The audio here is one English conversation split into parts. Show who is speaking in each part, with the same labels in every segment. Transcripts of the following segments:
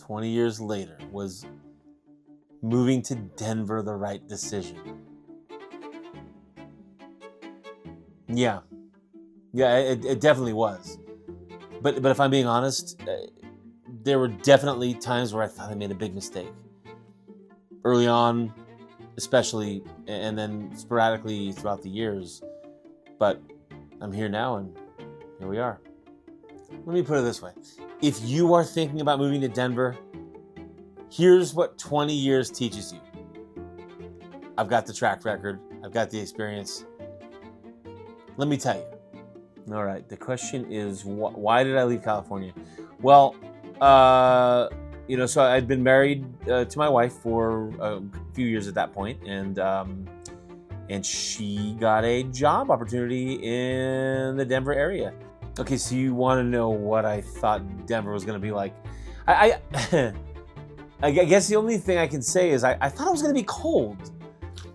Speaker 1: 20 years later, was moving to Denver the right decision? Yeah, it definitely was. But if I'm being honest, there were definitely times where I thought I made a big mistake. Early on, especially, and then sporadically throughout the years. But I'm here now, and here we are. Let me put it this way. If you are thinking about moving to Denver, here's what 20 years teaches you. I've got the track record. I've got the experience. Let me tell you. All right. The question is, why did I leave California? Well, so I'd been married to my wife for a few years at that point, and she got a job opportunity in the Denver area. Okay, so you want to know what I thought Denver was going to be like? I guess the only thing I can say is I thought it was going to be cold.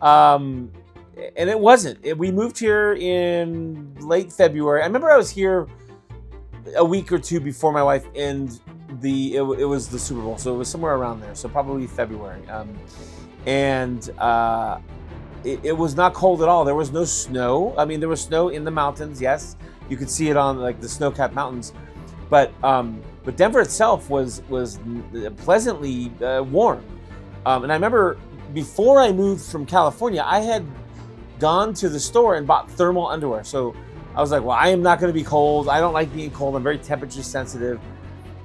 Speaker 1: And it wasn't. We moved here in late February. I remember I was here a week or two before my wife, and it was the Super Bowl, so it was somewhere around there. So probably February. It was not cold at all. There was no snow. I mean, there was snow in the mountains. Yes, you could see it on like the snow-capped mountains, but Denver itself was pleasantly warm. And I remember before I moved from California, I had gone to the store and bought thermal underwear. So I was like, well, I am not going to be cold. I don't like being cold. I'm very temperature sensitive.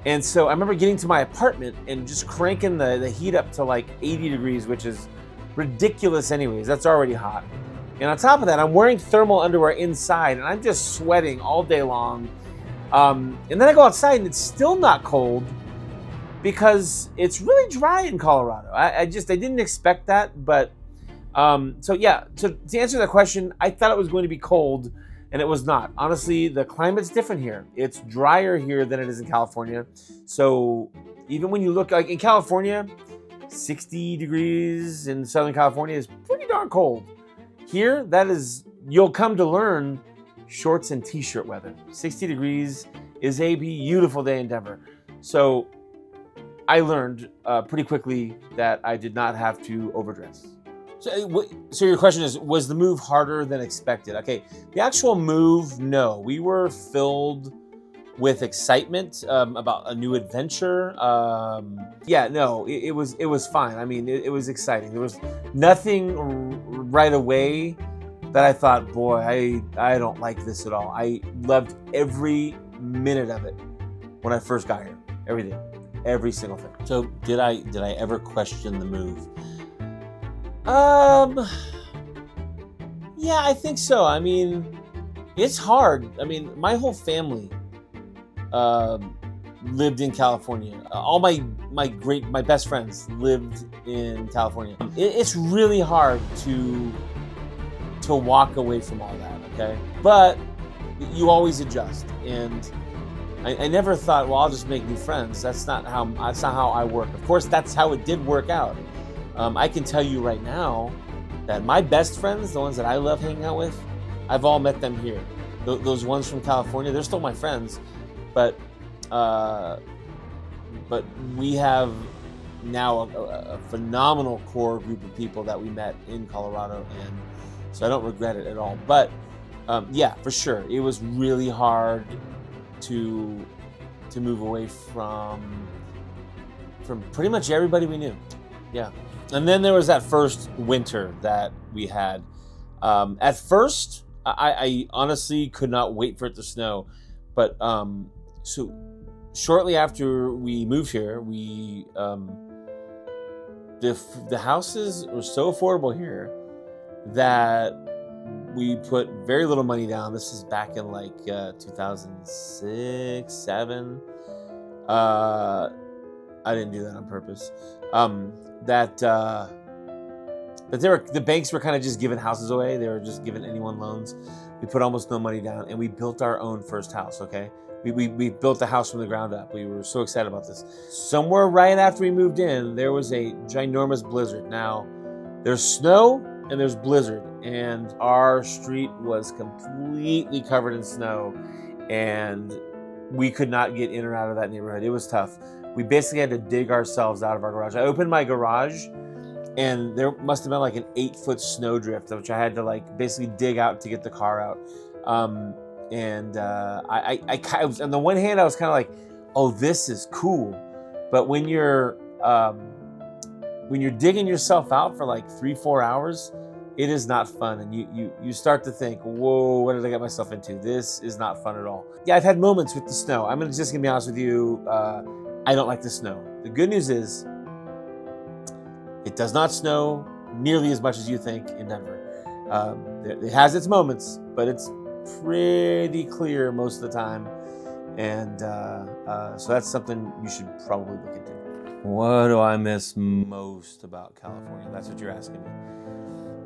Speaker 1: And so I remember getting to my apartment and just cranking the heat up to like 80 degrees, which is ridiculous anyways. That's already hot. And on top of that, I'm wearing thermal underwear inside and I'm just sweating all day long. And then I go outside and it's still not cold because it's really dry in Colorado. I didn't expect that, but so to answer that question, I thought it was going to be cold, and it was not. Honestly, the climate's different here. It's drier here than it is in California. So even when you look like in California, 60 degrees in Southern California is pretty darn cold. Here, you'll come to learn, shorts and t-shirt weather. 60 degrees is a beautiful day in Denver. So I learned pretty quickly that I did not have to overdress. So your question is, was the move harder than expected? Okay, the actual move, no. We were filled with excitement about a new adventure. It was fine. I mean, it was exciting. There was nothing right away that I thought, boy, I don't like this at all. I loved every minute of it when I first got here. Everything, every single thing. So did I ever question the move? Yeah, I think so. I mean, it's hard. I mean, my whole family lived in California. All my best friends lived in California. It's really hard to walk away from all that, okay? But you always adjust. And I never thought, well, I'll just make new friends. That's not how I work. Of course, that's how it did work out. I can tell you right now that my best friends, the ones that I love hanging out with, I've all met them here. Those ones from California, they're still my friends, but we have now a phenomenal core group of people that we met in Colorado, and so I don't regret it at all. But yeah, for sure, it was really hard to move away from pretty much everybody we knew. Yeah. And then there was that first winter that we had. At first, I honestly could not wait for it to snow. But so shortly after we moved here, the houses were so affordable here that we put very little money down. This is back in like 2006, 2007. I didn't do that on purpose. The banks were kind of just giving houses away. They were just giving anyone loans. We put almost no money down, and we built our own first house, okay? We built the house from the ground up. We were so excited about this. Somewhere right after we moved in, there was a ginormous blizzard. Now, there's snow and there's blizzard, and our street was completely covered in snow, and we could not get in or out of that neighborhood. It was tough. we basically had to dig ourselves out of our garage. I opened my garage, and there must have been like an 8-foot snowdrift, which I had to like basically dig out to get the car out. I was, on the one hand, I was kind of like, oh, this is cool. But when you're digging yourself out for like 3-4 hours, it is not fun. And you start to think, whoa, what did I get myself into? This is not fun at all. Yeah, I've had moments with the snow. I'm just gonna be honest with you. I don't like the snow. The good news is it does not snow nearly as much as you think in Denver. It has its moments, but it's pretty clear most of the time. And so that's something you should probably look into. What do I miss most about California? That's what you're asking me.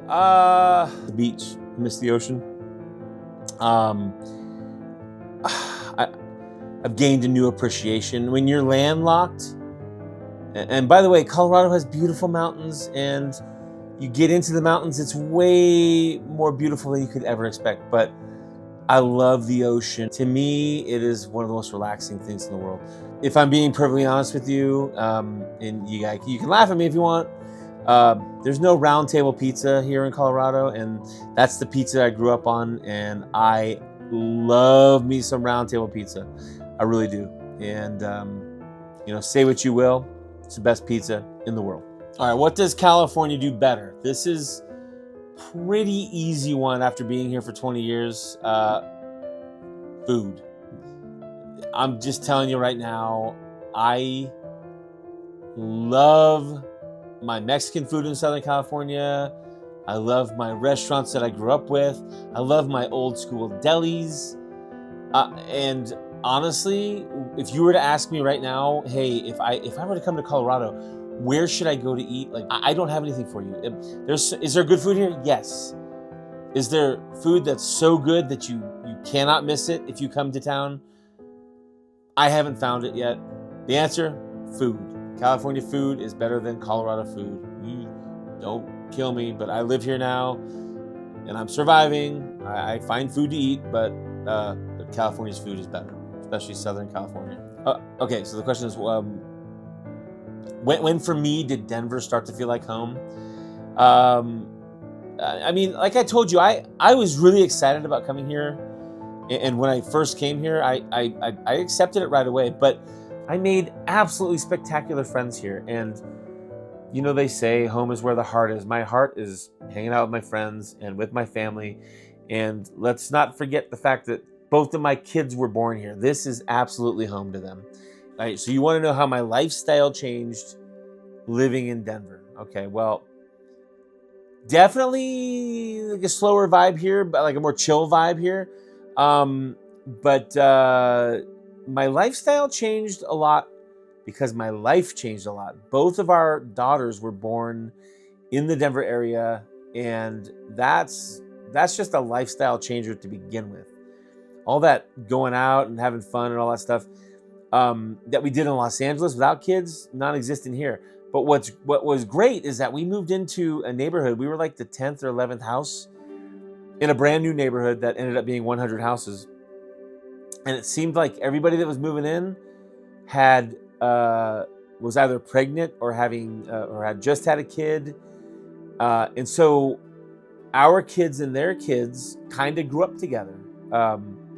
Speaker 1: The beach. I miss the ocean. I've gained a new appreciation. When you're landlocked, and by the way, Colorado has beautiful mountains, and you get into the mountains, it's way more beautiful than you could ever expect. But I love the ocean. To me, it is one of the most relaxing things in the world. If I'm being perfectly honest with you, and you can laugh at me if you want, there's no round table pizza here in Colorado, and that's the pizza I grew up on, and I love me some round table pizza. I really do. And, say what you will, it's the best pizza in the world. All right, what does California do better? This is pretty easy one after being here for 20 years. Food. I'm just telling you right now, I love my Mexican food in Southern California. I love my restaurants that I grew up with. I love my old school delis. And honestly, if you were to ask me right now, hey, if I were to come to Colorado, where should I go to eat? Like, I don't have anything for you. Is there good food here? Yes. Is there food that's so good that you cannot miss it if you come to town? I haven't found it yet. The answer, food. California food is better than Colorado food. You don't kill me, but I live here now, and I'm surviving. I find food to eat, but California's food is better, especially Southern California. Okay, so the question is, when for me did Denver start to feel like home? I mean, like I told you, I was really excited about coming here, and when I first came here, I accepted it right away. But I made absolutely spectacular friends here, and they say home is where the heart is. My heart is hanging out with my friends and with my family, and let's not forget the fact that both of my kids were born here. This is absolutely home to them. All right, so you want to know how my lifestyle changed living in Denver? Okay, well, definitely like a slower vibe here, but like a more chill vibe here. But my lifestyle changed a lot because my life changed a lot. Both of our daughters were born in the Denver area, and that's just a lifestyle changer to begin with. All that going out and having fun and all that stuff that we did in Los Angeles without kids, non-existent here. But what was great is that we moved into a neighborhood. We were like the 10th or 11th house in a brand new neighborhood that ended up being 100 houses. And it seemed like everybody that was moving in was either pregnant or had just had a kid. And so our kids and their kids kind of grew up together.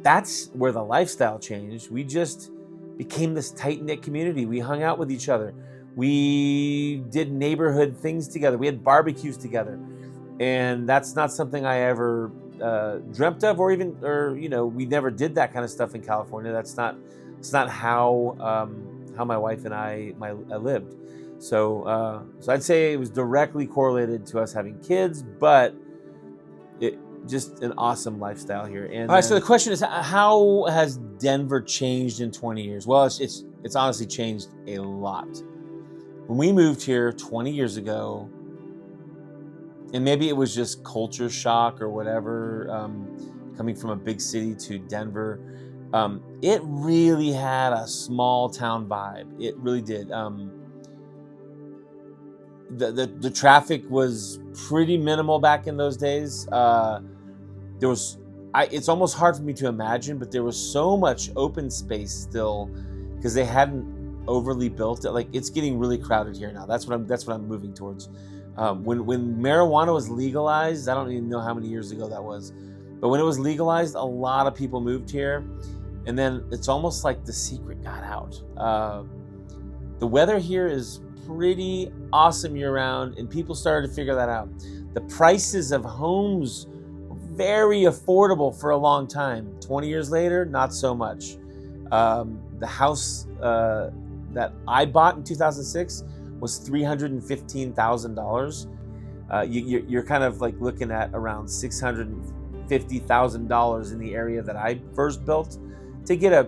Speaker 1: That's where the lifestyle changed. We just became this tight-knit community. We hung out with each other. We did neighborhood things together. We had barbecues together. And that's not something I ever dreamt of, or we never did that kind of stuff in California. It's not how my wife and I lived. So I'd say it was directly correlated to us having kids, but it just an awesome lifestyle here. And all right, so the question is, how has Denver changed in 20 years? Well, it's honestly changed a lot. When we moved here 20 years ago, and maybe it was just culture shock or whatever, coming from a big city to Denver, it really had a small town vibe. It really did. The traffic was pretty minimal back in those days. It's almost hard for me to imagine, but there was so much open space still because they hadn't overly built. Like it's getting really crowded here now. That's what I'm moving towards. When marijuana was legalized, I don't even know how many years ago that was, but when it was legalized, a lot of people moved here, and then it's almost like the secret got out. The weather here is pretty awesome year round, and people started to figure that out. The prices of homes were very affordable for a long time. 20 years later, not so much. The house that I bought in 2006 was $315,000. You're kind of like looking at around $650,000 in the area that I first built to get a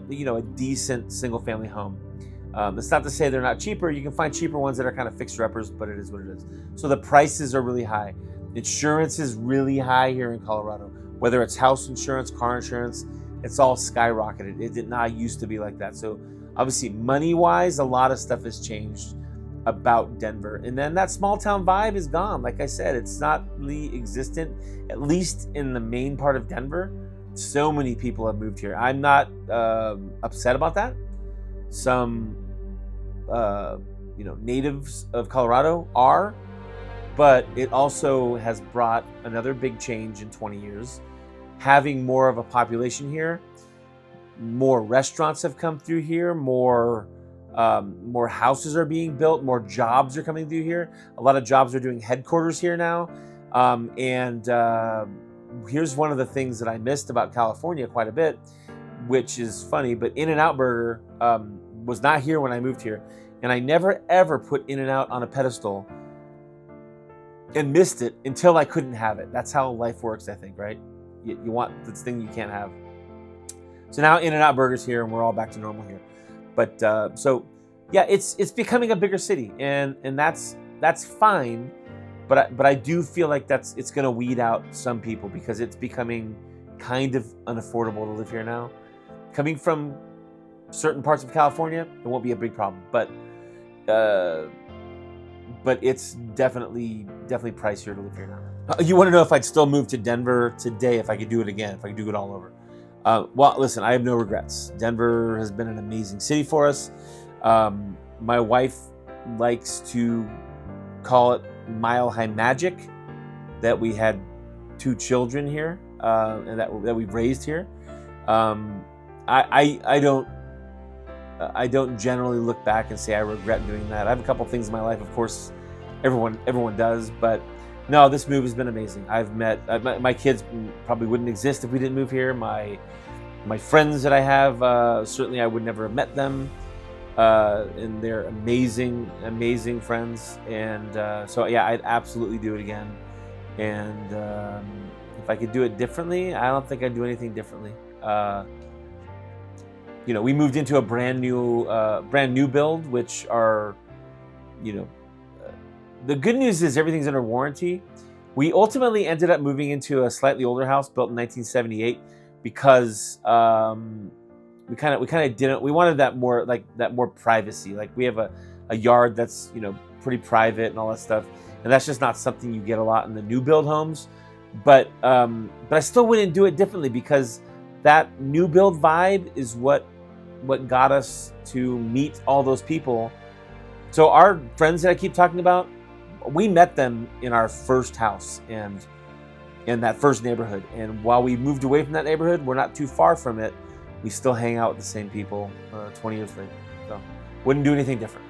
Speaker 1: decent single family home. It's not to say they're not cheaper. You can find cheaper ones that are kind of fixer-uppers, but it is what it is. So the prices are really high. Insurance is really high here in Colorado. Whether it's house insurance, car insurance, it's all skyrocketed. It did not used to be like that. So obviously money-wise, a lot of stuff has changed about Denver. And then that small town vibe is gone. Like I said, it's not really existent, at least in the main part of Denver. So many people have moved here. I'm not upset about that. Some natives of Colorado are, but it also has brought another big change in 20 years. Having more of a population here, more restaurants have come through here, more houses are being built, more jobs are coming through here. A lot of jobs are doing headquarters here now. Here's one of the things that I missed about California quite a bit, which is funny, but In-N-Out Burger was not here when I moved here. And I never ever put In-N-Out on a pedestal and missed it until I couldn't have it. That's how life works, I think, right? You want this thing you can't have. So now In-N-Out Burger's here and we're all back to normal here. But it's becoming a bigger city, and that's fine. But I do feel like it's going to weed out some people because it's becoming kind of unaffordable to live here now. Coming from certain parts of California, it won't be a big problem. But it's definitely pricier to live here now. You want to know if I'd still move to Denver today if I could do it again, if I could do it all over? Well, listen, I have no regrets. Denver has been an amazing city for us. My wife likes to call it Mile High Magic that we had 2 children here and that we've raised here. I don't generally look back and say I regret doing that. I have a couple things in my life, of course, everyone does, but no, this move has been amazing. I've met my kids probably wouldn't exist if we didn't move here. My friends that I have, certainly I would never have met them, and they're amazing friends. And so yeah, I'd absolutely do it again. And if I could do it differently, I don't think I'd do anything differently. We moved into a brand new build, which are, the good news is everything's under warranty. We ultimately ended up moving into a slightly older house built in 1978 because we wanted that more privacy. Like we have a yard that's pretty private and all that stuff, and that's just not something you get a lot in the new build homes. But I still wouldn't do it differently because that new build vibe is what got us to meet all those people. So our friends that I keep talking about, we met them in our first house and in that first neighborhood. And while we moved away from that neighborhood, we're not too far from it. We still hang out with the same people 20 years later. So wouldn't do anything different.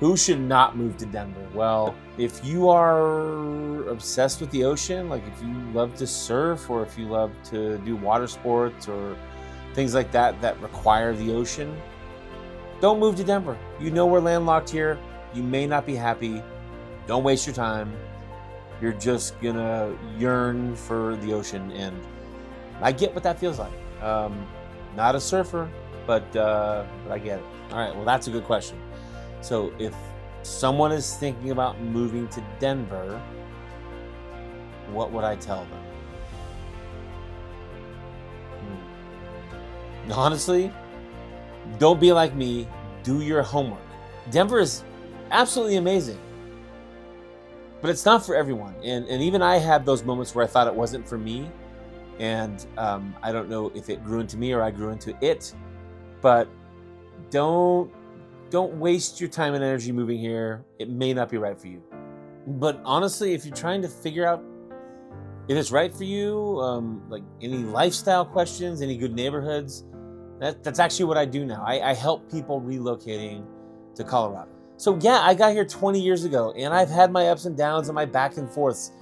Speaker 1: Who should not move to Denver? Well, if you are obsessed with the ocean, like if you love to surf or if you love to do water sports or things like that require the ocean, don't move to Denver. We're landlocked here. You may not be happy. Don't waste your time. You're just gonna yearn for the ocean, and I get what that feels like. Not a surfer, but I get it. All right, well, that's a good question. So if someone is thinking about moving to Denver, what would I tell them? Honestly, don't be like me. Do your homework. Denver is absolutely amazing, but it's not for everyone. And even I had those moments where I thought it wasn't for me. And I don't know if it grew into me or I grew into it, but don't don't waste your time and energy moving here. It may not be right for you. But honestly, if you're trying to figure out if it's right for you, like any lifestyle questions, any good neighborhoods, that's actually what I do now. I help people relocating to Colorado. So yeah, I got here 20 years ago, and I've had my ups and downs and my back and forths.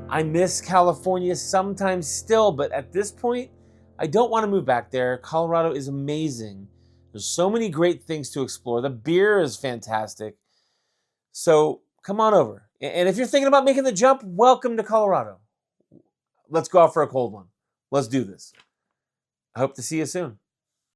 Speaker 1: I miss California sometimes still, but at this point, I don't want to move back there. Colorado is amazing. There's so many great things to explore. The beer is fantastic. So come on over. And if you're thinking about making the jump, welcome to Colorado. Let's go out for a cold one. Let's do this. I hope to see you soon.